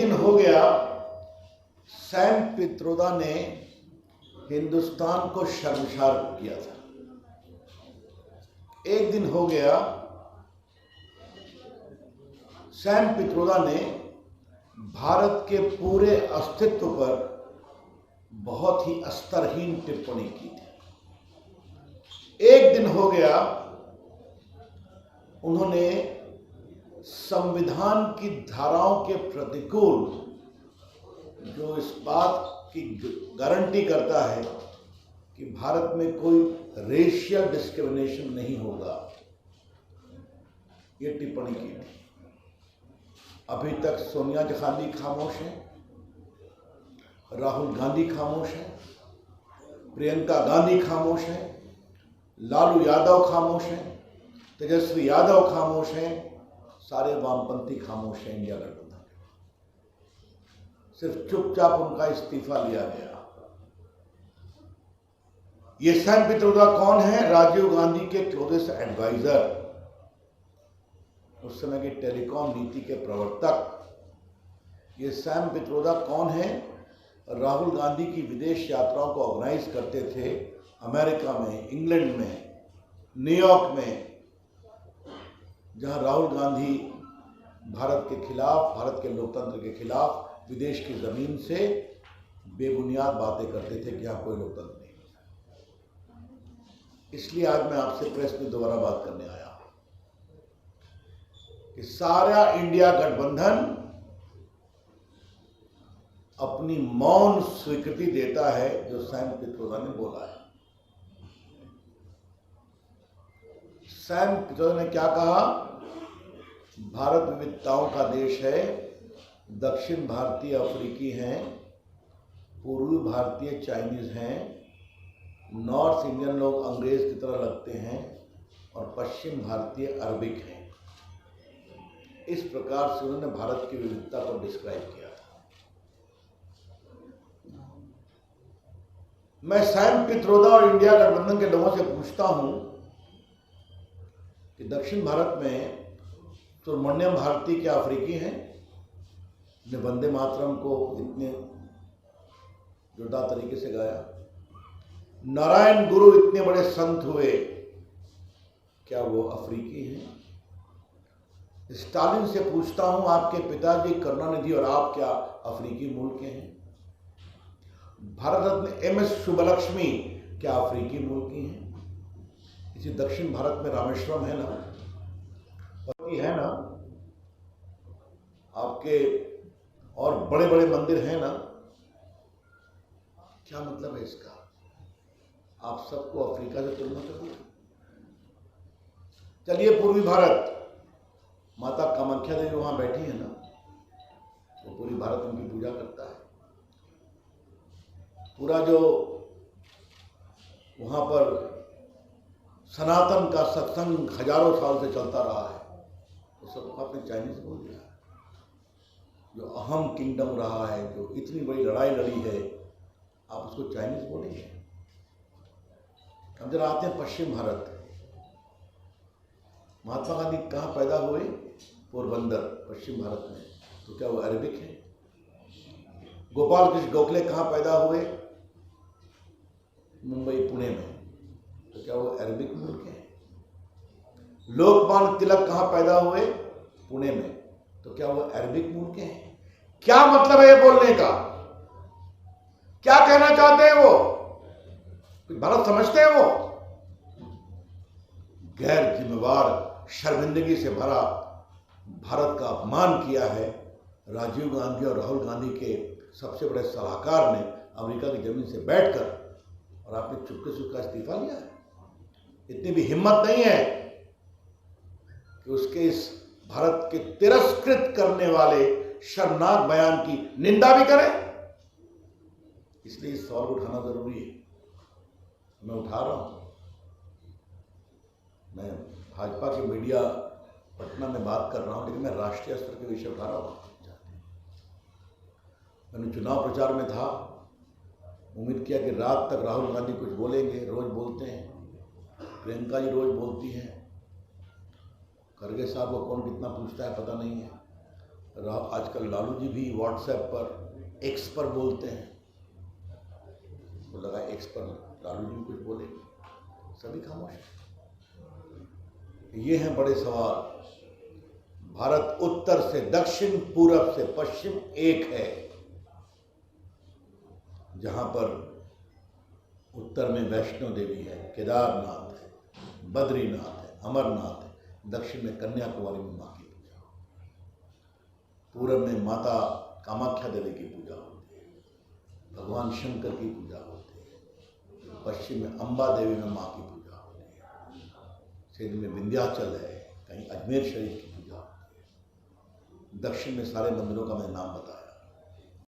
दिन हो गया सैम पित्रोदा ने हिंदुस्तान को शर्मसार किया था। एक दिन हो गया सैम पित्रोदा ने भारत के पूरे अस्तित्व पर बहुत ही स्तरहीन टिप्पणी की थी। एक दिन हो गया उन्होंने संविधान की धाराओं के प्रतिकूल जो इस बात की गारंटी करता है कि भारत में कोई रेशियल डिस्क्रिमिनेशन नहीं होगा, ये टिप्पणी की थी। अभी तक सोनिया गांधी खामोश हैं, राहुल गांधी खामोश हैं, प्रियंका गांधी खामोश हैं, लालू यादव खामोश हैं, तेजस्वी यादव खामोश हैं, सारे वामपंथी खामोश हैं। इंडिया गठबंधन सिर्फ चुपचाप उनका इस्तीफा लिया गया। ये सैम पित्रोदा कौन है? राजीव गांधी के क्लोजेस्ट एडवाइजर, उस समय के टेलीकॉम नीति के प्रवर्तक। ये सैम पित्रोदा कौन है? राहुल गांधी की विदेश यात्राओं को ऑर्गेनाइज करते थे अमेरिका में, इंग्लैंड में, न्यूयॉर्क में, जहां राहुल गांधी भारत के खिलाफ, भारत के लोकतंत्र के खिलाफ विदेश की जमीन से बेबुनियाद बातें करते थे कि यहां कोई लोकतंत्र नहीं। इसलिए आज मैं आपसे प्रेस में दोबारा बात करने आया कि सारा इंडिया गठबंधन अपनी मौन स्वीकृति देता है जो सैम पित्रोदा ने बोला है। सैम पित्रोदा ने क्या कहा? भारत विविधताओं का देश है, दक्षिण भारतीय अफ्रीकी हैं, पूर्वी भारतीय चाइनीज हैं, नॉर्थ इंडियन लोग अंग्रेज की तरह लगते हैं और पश्चिम भारतीय अरबिक हैं। इस प्रकार से उन्होंने भारत की विविधता को डिस्क्राइब किया था। मैं सैम पित्रोदा और इंडिया गठबंधन के लोगों से पूछता हूं कि दक्षिण भारत में सुब्रमण्यम भारती क्या अफ्रीकी हैं? ने वंदे मातरम को इतने जोरदार तरीके से गाया। नारायण गुरु इतने बड़े संत हुए, क्या वो अफ्रीकी हैं? स्टालिन से पूछता हूं, आपके पिताजी करुणानिधि और आप क्या अफ्रीकी मूल के हैं? भारत रत्न एम एस सुब्बलक्ष्मी क्या अफ्रीकी मूल की हैं? इसी दक्षिण भारत में रामेश्वरम है ना, है ना, आपके और बड़े बड़े मंदिर हैं ना। क्या मतलब है इसका? आप सबको अफ्रीका से तुलना कर दिया। चलिए पूर्वी भारत, माता कामाख्या देवी वहां बैठी है ना, तो पूरी भारत उनकी पूजा करता है। पूरा जो वहां पर सनातन का सत्संग हजारों साल से चलता रहा है, तो सबको आपने चाइनीज बोल दिया। जो अहम किंगडम रहा है, जो इतनी बड़ी लड़ाई लड़ी है, आप उसको चाइनीज बोलेंगे। हम जरा आते हैं पश्चिम भारत। महात्मा गांधी कहाँ पैदा हुए? पोरबंदर, पश्चिम भारत में, तो क्या वो अरबिक है? गोपाल कृष्ण गोखले कहाँ पैदा हुए? मुंबई, पुणे में, तो क्या वो अरबिक मूल के हैं? लोकमान्य तिलक कहाँ पैदा हुए? पुणे में, तो क्या वो अरबिक मूल के हैं? क्या मतलब है ये बोलने का? क्या कहना चाहते हैं वो? भारत समझते हैं वो? गैर जिम्मेवार, शर्मिंदगी से भरा भारत का अपमान किया है राजीव गांधी और राहुल गांधी के सबसे बड़े सलाहकार ने अमेरिका की जमीन से बैठकर, और आपने चुपके से उसका इस्तीफा लिया है। इतनी भी हिम्मत नहीं है कि उसके इस भारत के तिरस्कृत करने वाले शर्मनाक बयान की निंदा भी करें। इसलिए इस सवाल को उठाना जरूरी है। मैं उठा रहा हूं। मैं भाजपा के मीडिया पटना में बात कर रहा हूं, लेकिन मैं राष्ट्रीय स्तर के विषय उठा रहा हूं। मैंने चुनाव प्रचार में था, उम्मीद किया कि रात तक राहुल गांधी कुछ बोलेंगे, रोज बोलते हैं, प्रियंका जी रोज बोलती हैं, खड़गे साहब को कौन कितना पूछता है पता नहीं है, आजकल लालू जी भी व्हाट्सएप पर एक्स पर बोलते हैं, तो लगा एक्स पर लालू जी भी कुछ बोलेंगे, सभी खामोश हैं। ये हैं बड़े सवाल। भारत उत्तर से दक्षिण, पूरब से पश्चिम एक है। जहां पर उत्तर में वैष्णो देवी है, केदारनाथ है, बद्रीनाथ है, अमरनाथ है, दक्षिण में कन्याकुमारी में मां की पूजा, पूरब में माता कामाख्या देवी की पूजा होती है, भगवान शंकर की पूजा होती है, पश्चिम में अंबा देवी में मां की पूजा होती है, सिंध में विंध्याचल है, कहीं अजमेर शरीफ की पूजा होती है, दक्षिण में सारे मंदिरों का मैंने नाम बताया।